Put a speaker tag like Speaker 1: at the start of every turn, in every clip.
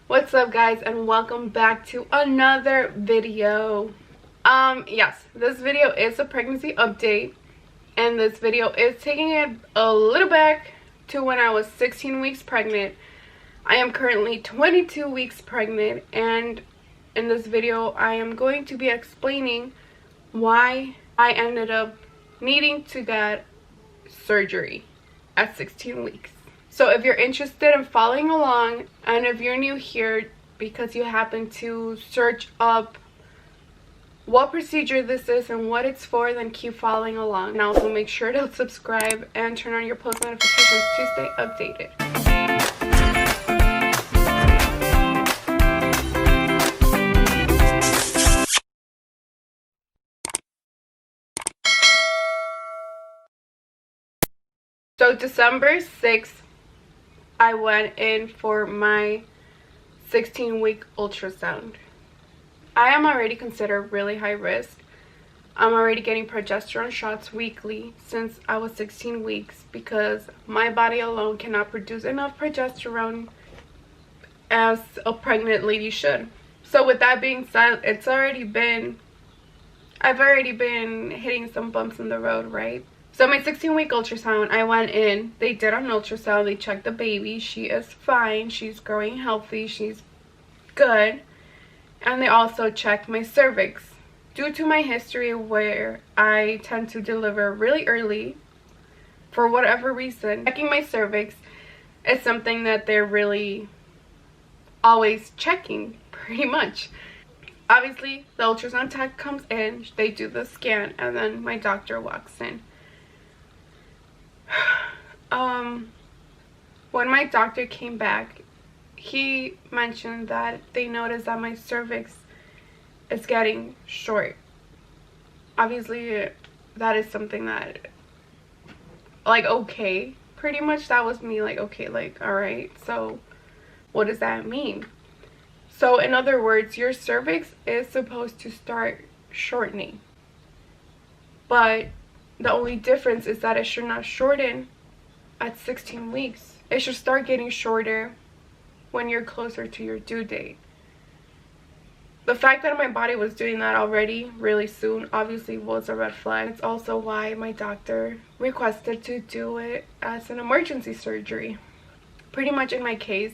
Speaker 1: What's up, guys, and welcome back to another video. Yes, this video is a pregnancy update, and this video is taking it a little back to when I was 16 weeks pregnant. I am currently 22 weeks pregnant, and in this video I am going to be explaining why I ended up needing to get surgery at 16 weeks. So if you're interested in following along, and if you're new here because you happen to search up what procedure this is and what it's for, then keep following along. And also make sure to subscribe and turn on your post notifications to stay updated. So December 6th, I went in for my 16-week ultrasound. I am already considered really high risk. I'm already getting progesterone shots weekly since I was 16 weeks because my body alone cannot produce enough progesterone as a pregnant lady should. So with that being said, I've already been hitting some bumps in the road, right? So my 16-week ultrasound, I went in, they did an ultrasound, they checked the baby, she is fine, she's growing healthy, she's good. And they also checked my cervix. Due to my history where I tend to deliver really early, for whatever reason, checking my cervix is something that they're really always checking, pretty much. Obviously, the ultrasound tech comes in, they do the scan, and then my doctor walks in. When my doctor came back, he mentioned that they noticed that my cervix is getting short. Obviously, that is something that, like, okay, pretty much that was me, like, okay, like, all right, so what does that mean? So in other words, your cervix is supposed to start shortening, but the only difference is that it should not shorten at 16 weeks. It should start getting shorter when you're closer to your due date. The fact that my body was doing that already really soon obviously was a red flag. It's also why my doctor requested to do it as an emergency surgery. Pretty much in my case,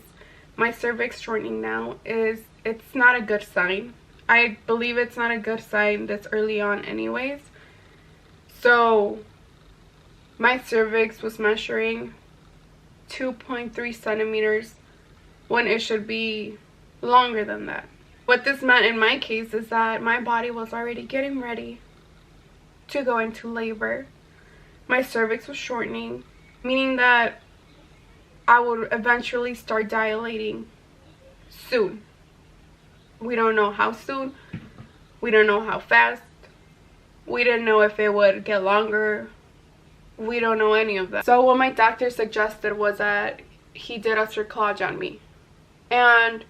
Speaker 1: my cervix shortening now it's not a good sign. I believe it's not a good sign this early on anyways. So my cervix was measuring 2.3 centimeters when it should be longer than that. What this meant in my case is that my body was already getting ready to go into labor. My cervix was shortening, meaning that I would eventually start dilating soon. We don't know how soon. We don't know how fast. We didn't know if it would get longer. We don't know any of that. So what my doctor suggested was that he did a cerclage on me. And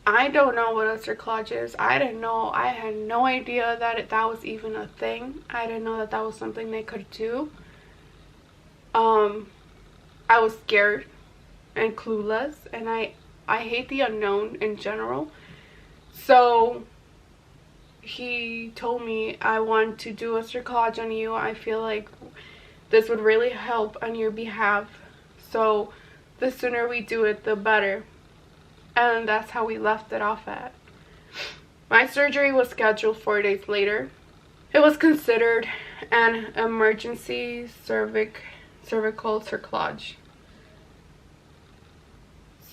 Speaker 1: I don't know what a cerclage is. I didn't know. I had no idea that that was even a thing. I didn't know that that was something they could do. I was scared and clueless, and I hate the unknown in general. So he told me, I want to do a cerclage on you. I feel like this would really help on your behalf. So the sooner we do it, the better. And that's how we left it off at. My surgery was scheduled 4 days later. It was considered an emergency cervical cerclage.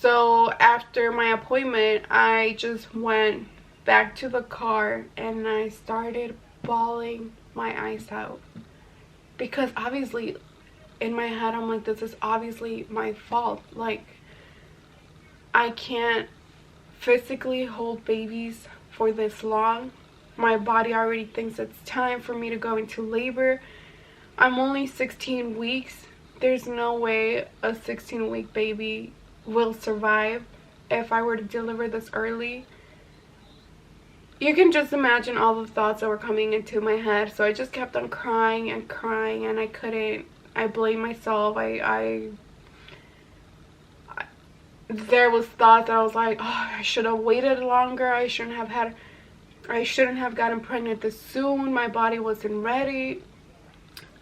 Speaker 1: So after my appointment, I just went back to the car and I started bawling my eyes out, because obviously in my head I'm like, this is obviously my fault. Like, I can't physically hold babies for this long. My body already thinks it's time for me to go into labor. I'm only 16 weeks. There's no way a 16-week baby will survive if I were to deliver this early. You can just imagine all the thoughts that were coming into my head. So I just kept on crying and crying, and I couldn't. I blamed myself. there was thoughts that I was like, oh, I should have waited longer. I shouldn't have gotten pregnant this soon. My body wasn't ready.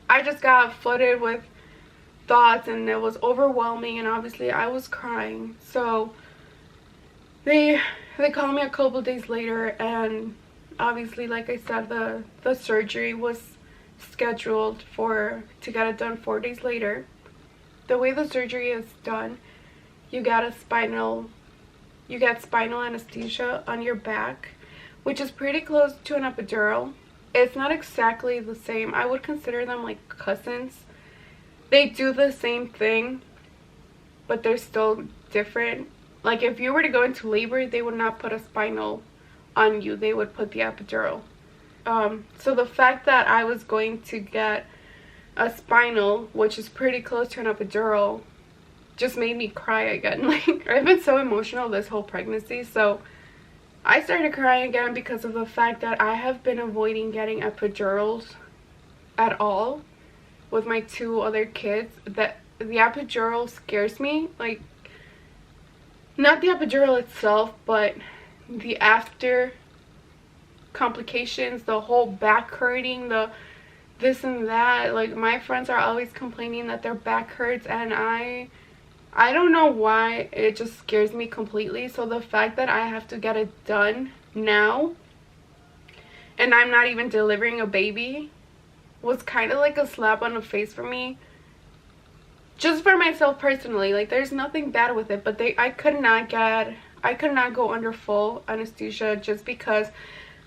Speaker 1: I just got flooded with thoughts, and it was overwhelming, and obviously I was crying. So they called me a couple days later, and obviously, like I said, the surgery was scheduled to get it done 4 days later. The way the surgery is done, you get spinal anesthesia on your back, which is pretty close to an epidural. It's not exactly the same. I would consider them like cousins. They do the same thing, but they're still different. Like if you were to go into labor, they would not put a spinal on you. They would put the epidural. So the fact that I was going to get a spinal, which is pretty close to an epidural, just made me cry again. Like, I've been so emotional this whole pregnancy. So I started crying again because of the fact that I have been avoiding getting epidurals at all with my 2 other kids. That the epidural scares me. Like, not the epidural itself, but the after complications, the whole back hurting, the this and that. Like, my friends are always complaining that their back hurts, and I don't know why. It just scares me completely. So the fact that I have to get it done now, and I'm not even delivering a baby, was kind of like a slap on the face for me. Just for myself personally. Like, there's nothing bad with it, but I could not go under full anesthesia just because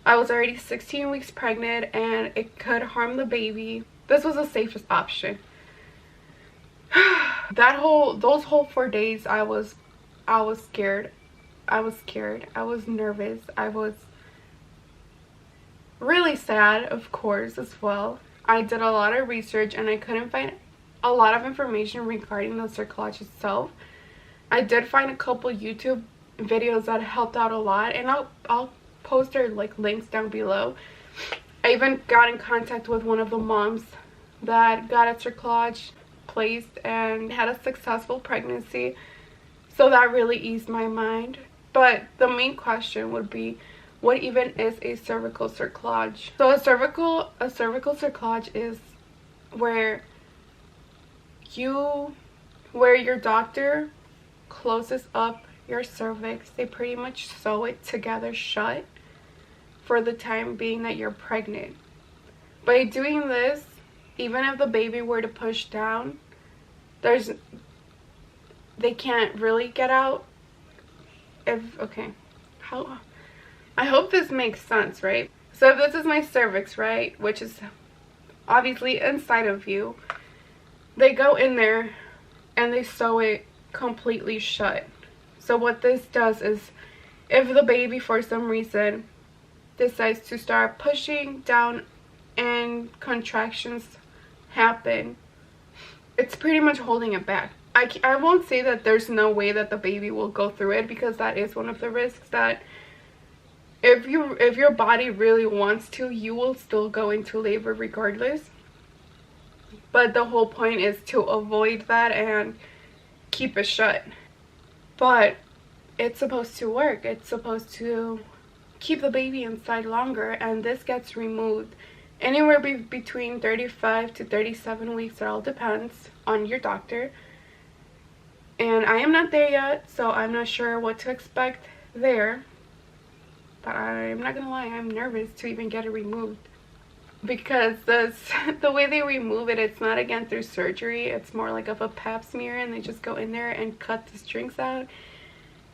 Speaker 1: I was already 16 weeks pregnant and it could harm the baby. This was the safest option. Those whole 4 days, I was scared. I was nervous. I was really sad, of course, as well. I did a lot of research and I couldn't find a lot of information regarding the cerclage itself. I did find a couple YouTube videos that helped out a lot, and I'll post their links down below. I even got in contact with one of the moms that got a cerclage placed and had a successful pregnancy, so that really eased my mind. But the main question would be, what even is a cervical cerclage? So a cervical cerclage is where your doctor closes up your cervix. They pretty much sew it together shut for the time being that you're pregnant. By doing this, even if the baby were to push down, they can't really get out. I hope this makes sense, right? So if this is my cervix, right, which is obviously inside of you, they go in there and they sew it completely shut. So what this does is, if the baby for some reason decides to start pushing down and contractions happen, it's pretty much holding it back. I won't say that there's no way that the baby will go through it, because that is one of the risks, that if your body really wants to, you will still go into labor regardless. But the whole point is to avoid that and keep it shut. But it's supposed to work. It's supposed to keep the baby inside longer, and this gets removed anywhere between 35 to 37 weeks. It all depends on your doctor. And I am not there yet, so I'm not sure what to expect there. But I'm not gonna lie, I'm nervous to even get it removed, because the way they remove it, it's not again through surgery. It's more like of a pap smear, and they just go in there and cut the strings out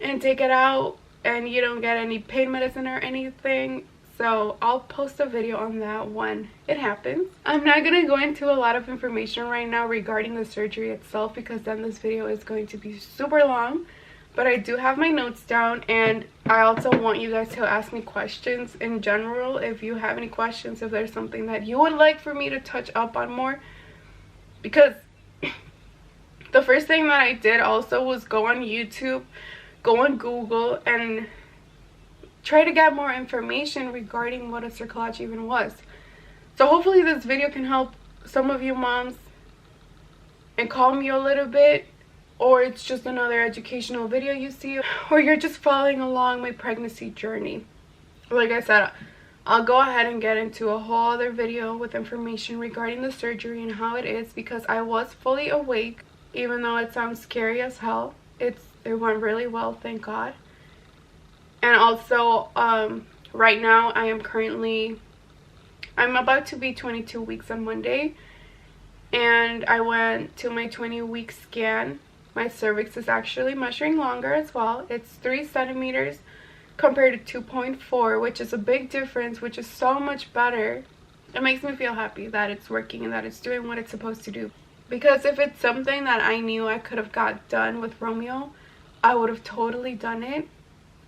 Speaker 1: and take it out, and you don't get any pain medicine or anything. So I'll post a video on that when it happens. I'm not gonna go into a lot of information right now regarding the surgery itself, because then this video is going to be super long. But I do have my notes down, and I also want you guys to ask me questions in general. If you have any questions, if there's something that you would like for me to touch up on more. Because the first thing that I did also was go on YouTube, go on Google, and try to get more information regarding what a cerclage even was. So hopefully this video can help some of you moms and calm you a little bit, or it's just another educational video you see, or you're just following along my pregnancy journey. Like I said, I'll go ahead and get into a whole other video with information regarding the surgery and how it is, because I was fully awake, even though it sounds scary as hell. It went really well, thank God. And also, right now I'm about to be 22 weeks on Monday, and I went to my 20-week scan. My cervix is actually measuring longer as well. It's 3 centimeters compared to 2.4, which is a big difference, which is so much better. It makes me feel happy that it's working and that it's doing what it's supposed to do. Because if it's something that I knew I could have got done with Romeo, I would have totally done it.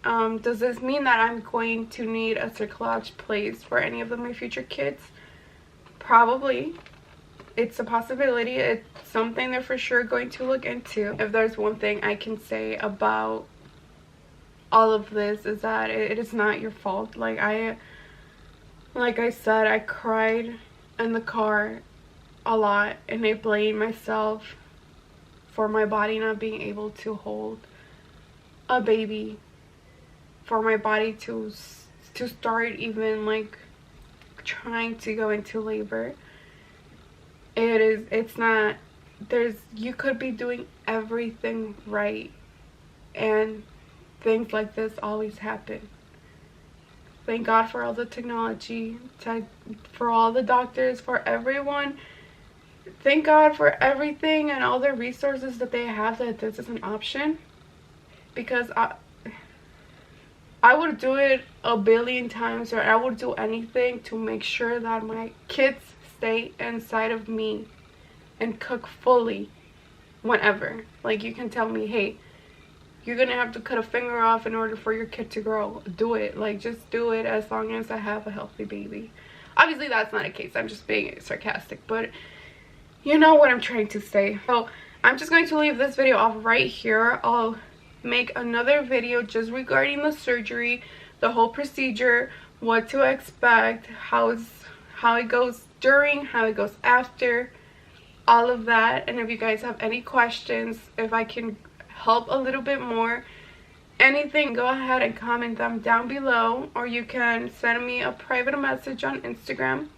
Speaker 1: Does this mean that I'm going to need a cerclage placed for any of my future kids? Probably. It's a possibility. It's something they're for sure going to look into. If there's one thing I can say about all of this, is that it is not your fault. Like I said, I cried in the car a lot, and I blame myself for my body not being able to hold a baby, for my body to start even like trying to go into labor. It's not, you could be doing everything right, and things like this always happen. Thank God for all the technology, for all the doctors, for everyone. Thank God for everything and all the resources that they have, that this is an option. Because I would do it a billion times, or I would do anything to make sure that my kids stay inside of me and cook fully whenever. Like, you can tell me, hey, you're gonna have to cut a finger off in order for your kid to grow. Do it. Like, just do it as long as I have a healthy baby. Obviously, that's not the case. I'm just being sarcastic, but you know what I'm trying to say. So, I'm just going to leave this video off right here. I'll make another video just regarding the surgery, the whole procedure, what to expect, how it goes during, how it goes after, all of that. And if you guys have any questions, if I can help a little bit more, anything, go ahead and comment them down below, or you can send me a private message on Instagram.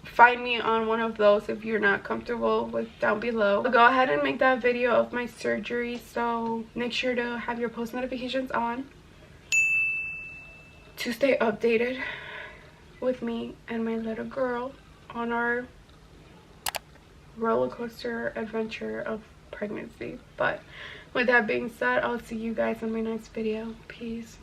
Speaker 1: Find me on one of those if you're not comfortable with down below. I'll go ahead and make that video of my surgery, so make sure to have your post notifications on to stay updated with me and my little girl on our roller coaster adventure of pregnancy. But with that being said, I'll see you guys in my next video. Peace.